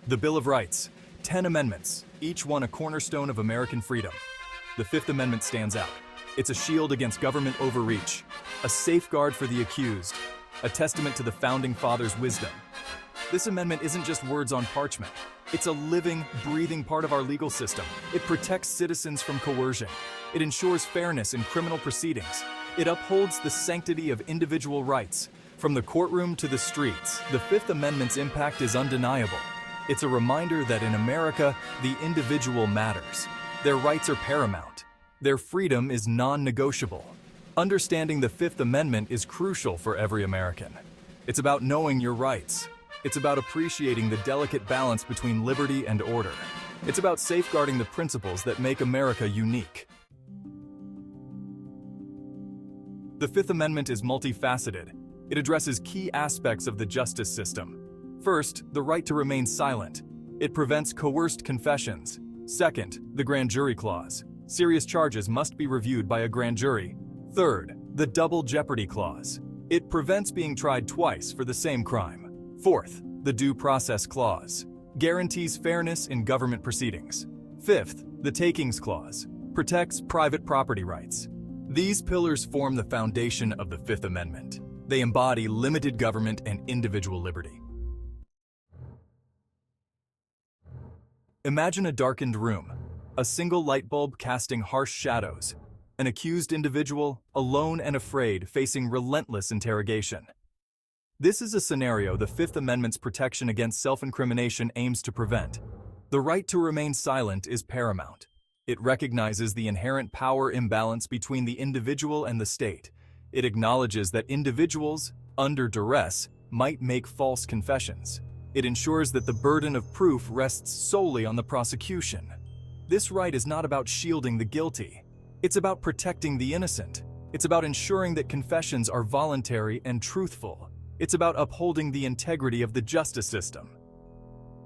The Bill of Rights, 10 amendments, each one a cornerstone of American freedom. The Fifth Amendment stands out. It's a shield against government overreach, a safeguard for the accused, a testament to the Founding Fathers' wisdom. This amendment isn't just words on parchment. It's a living, breathing part of our legal system. It protects citizens from coercion. It ensures fairness in criminal proceedings. It upholds the sanctity of individual rights. From the courtroom to the streets, the Fifth Amendment's impact is undeniable. It's a reminder that in America, the individual matters. Their rights are paramount. Their freedom is non-negotiable. Understanding the Fifth Amendment is crucial for every American. It's about knowing your rights. It's about appreciating the delicate balance between liberty and order. It's about safeguarding the principles that make America unique. The Fifth Amendment is multifaceted. It addresses key aspects of the justice system. First, the right to remain silent. It prevents coerced confessions. Second, the grand jury clause. Serious charges must be reviewed by a grand jury. Third, the double jeopardy clause. It prevents being tried twice for the same crime. Fourth, the due process clause. Guarantees fairness in government proceedings. Fifth, the takings clause. Protects private property rights. These pillars form the foundation of the Fifth Amendment. They embody limited government and individual liberty. Imagine a darkened room, a single light bulb casting harsh shadows, an accused individual, alone and afraid, facing relentless interrogation. This is a scenario the Fifth Amendment's protection against self-incrimination aims to prevent. The right to remain silent is paramount. It recognizes the inherent power imbalance between the individual and the state. It acknowledges that individuals, under duress, might make false confessions. It ensures that the burden of proof rests solely on the prosecution. This right is not about shielding the guilty. It's about protecting the innocent. It's about ensuring that confessions are voluntary and truthful. It's about upholding the integrity of the justice system.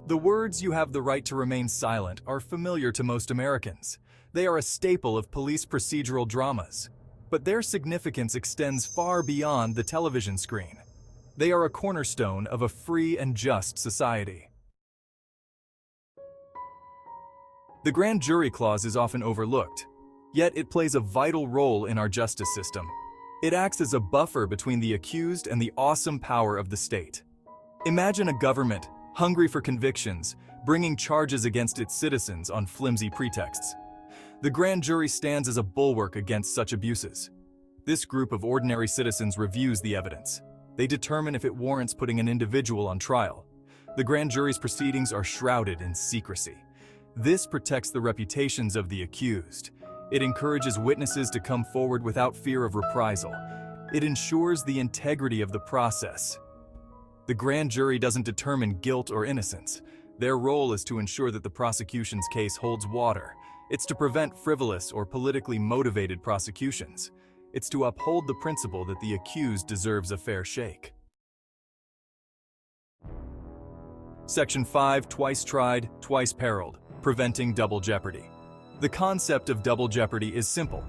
The words "you have the right to remain silent" are familiar to most Americans. They are a staple of police procedural dramas. But their significance extends far beyond the television screen. They are a cornerstone of a free and just society. The grand jury clause is often overlooked, yet it plays a vital role in our justice system. It acts as a buffer between the accused and the awesome power of the state. Imagine a government, hungry for convictions, bringing charges against its citizens on flimsy pretexts. The grand jury stands as a bulwark against such abuses. This group of ordinary citizens reviews the evidence. They determine if it warrants putting an individual on trial. The grand jury's proceedings are shrouded in secrecy. This protects the reputations of the accused. It encourages witnesses to come forward without fear of reprisal. It ensures the integrity of the process. The grand jury doesn't determine guilt or innocence. Their role is to ensure that the prosecution's case holds water. It's to prevent frivolous or politically motivated prosecutions. It's to uphold the principle that the accused deserves a fair shake. Section 5, twice tried, twice perilled, preventing double jeopardy. The concept of double jeopardy is simple.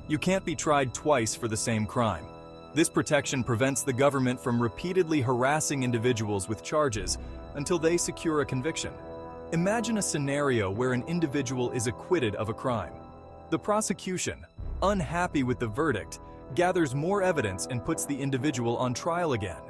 You can't be tried twice for the same crime. This protection prevents the government from repeatedly harassing individuals with charges until they secure a conviction. Imagine a scenario where an individual is acquitted of a crime. The prosecution, unhappy with the verdict, gathers more evidence and puts the individual on trial again.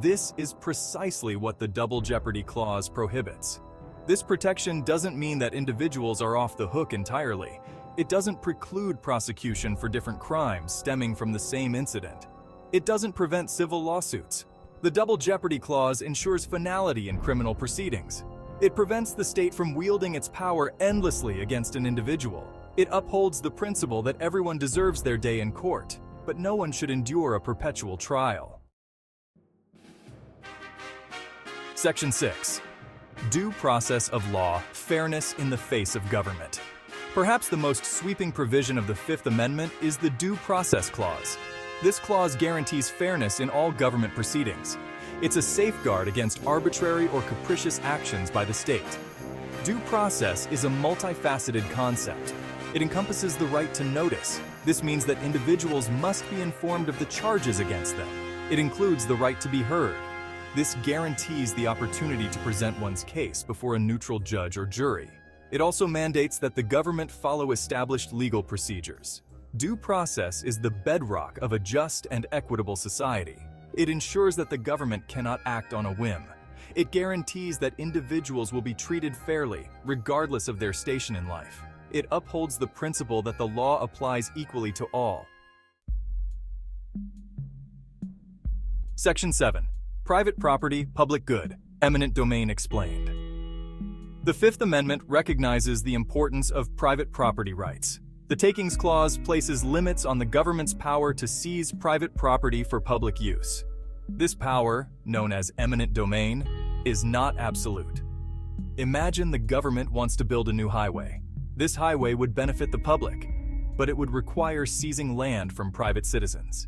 This is precisely what the double jeopardy clause prohibits. This protection doesn't mean that individuals are off the hook entirely. It doesn't preclude prosecution for different crimes stemming from the same incident. It doesn't prevent civil lawsuits. The double jeopardy clause ensures finality in criminal proceedings. It prevents the state from wielding its power endlessly against an individual. It upholds the principle that everyone deserves their day in court, but no one should endure a perpetual trial. Section 6. Due process of law, fairness in the face of government. Perhaps the most sweeping provision of the Fifth Amendment is the Due Process Clause. This clause guarantees fairness in all government proceedings. It's a safeguard against arbitrary or capricious actions by the state. Due process is a multifaceted concept. It encompasses the right to notice. This means that individuals must be informed of the charges against them. It includes the right to be heard. This guarantees the opportunity to present one's case before a neutral judge or jury. It also mandates that the government follow established legal procedures. Due process is the bedrock of a just and equitable society. It ensures that the government cannot act on a whim. It guarantees that individuals will be treated fairly, regardless of their station in life. It upholds the principle that the law applies equally to all. Section 7. Private property, public good, eminent domain explained. The Fifth Amendment recognizes the importance of private property rights. The Takings Clause places limits on the government's power to seize private property for public use. This power, known as eminent domain, is not absolute. Imagine the government wants to build a new highway. This highway would benefit the public, but it would require seizing land from private citizens.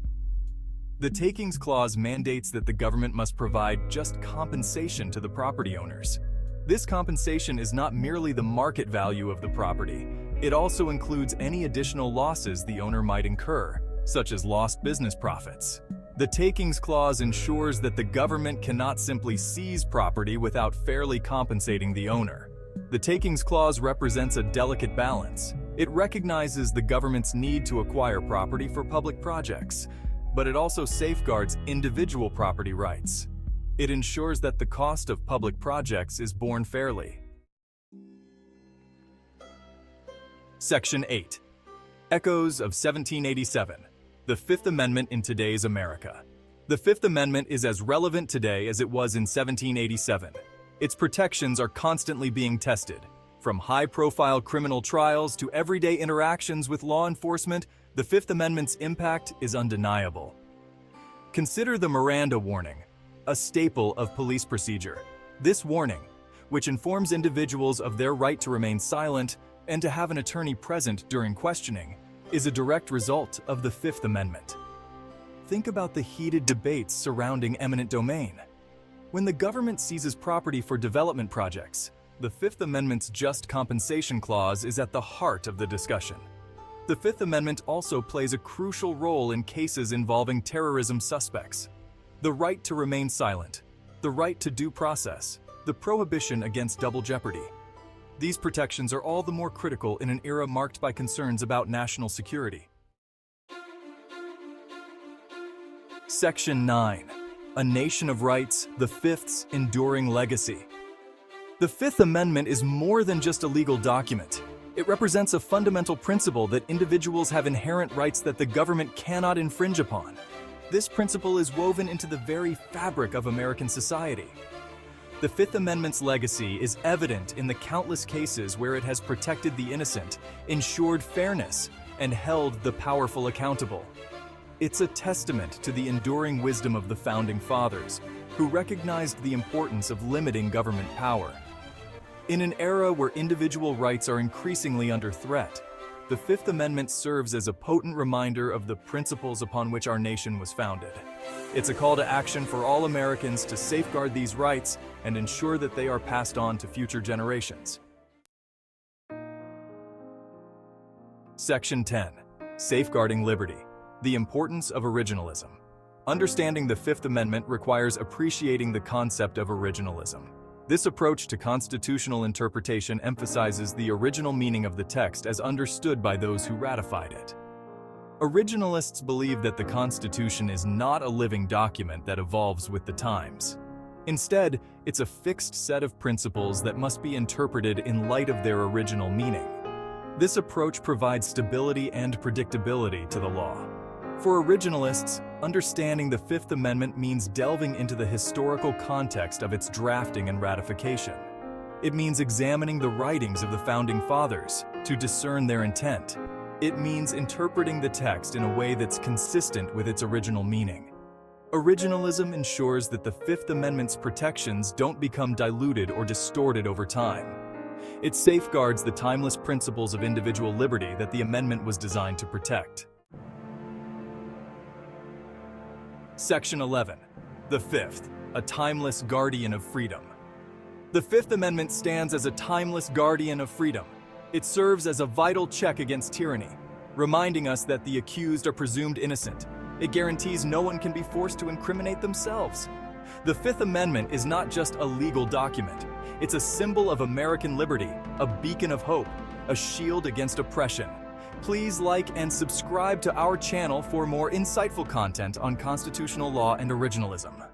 The Takings Clause mandates that the government must provide just compensation to the property owners. This compensation is not merely the market value of the property. It also includes any additional losses the owner might incur, such as lost business profits. The Takings Clause ensures that the government cannot simply seize property without fairly compensating the owner. The Takings Clause represents a delicate balance. It recognizes the government's need to acquire property for public projects, but it also safeguards individual property rights. It ensures that the cost of public projects is borne fairly. Section 8. Echoes of 1787. The Fifth Amendment in today's America. The Fifth Amendment is as relevant today as it was in 1787. Its protections are constantly being tested. From high-profile criminal trials to everyday interactions with law enforcement, the Fifth Amendment's impact is undeniable. Consider the Miranda warning, a staple of police procedure. This warning, which informs individuals of their right to remain silent and to have an attorney present during questioning, is a direct result of the Fifth Amendment. Think about the heated debates surrounding eminent domain. When the government seizes property for development projects, the Fifth Amendment's just compensation clause is at the heart of the discussion. The Fifth Amendment also plays a crucial role in cases involving terrorism suspects. The right to remain silent, the right to due process, the prohibition against double jeopardy. These protections are all the more critical in an era marked by concerns about national security. Section 9. A Nation of Rights, the Fifth's Enduring Legacy. The Fifth Amendment is more than just a legal document. It represents a fundamental principle that individuals have inherent rights that the government cannot infringe upon. This principle is woven into the very fabric of American society. The Fifth Amendment's legacy is evident in the countless cases where it has protected the innocent, ensured fairness, and held the powerful accountable. It's a testament to the enduring wisdom of the Founding Fathers, who recognized the importance of limiting government power. In an era where individual rights are increasingly under threat, the Fifth Amendment serves as a potent reminder of the principles upon which our nation was founded. It's a call to action for all Americans to safeguard these rights and ensure that they are passed on to future generations. Section 10. Safeguarding Liberty. The Importance of Originalism. Understanding the Fifth Amendment requires appreciating the concept of originalism. This approach to constitutional interpretation emphasizes the original meaning of the text as understood by those who ratified it. Originalists believe that the Constitution is not a living document that evolves with the times. Instead, it's a fixed set of principles that must be interpreted in light of their original meaning. This approach provides stability and predictability to the law. For originalists, understanding the Fifth Amendment means delving into the historical context of its drafting and ratification. It means examining the writings of the Founding Fathers to discern their intent. It means interpreting the text in a way that's consistent with its original meaning. Originalism ensures that the Fifth Amendment's protections don't become diluted or distorted over time. It safeguards the timeless principles of individual liberty that the amendment was designed to protect. Section 11. The Fifth, a timeless guardian of freedom. The Fifth Amendment stands as a timeless guardian of freedom. It serves as a vital check against tyranny, reminding us that the accused are presumed innocent. It guarantees no one can be forced to incriminate themselves. The Fifth Amendment is not just a legal document. It's a symbol of American liberty, a beacon of hope, a shield against oppression. Please like and subscribe to our channel for more insightful content on constitutional law and originalism.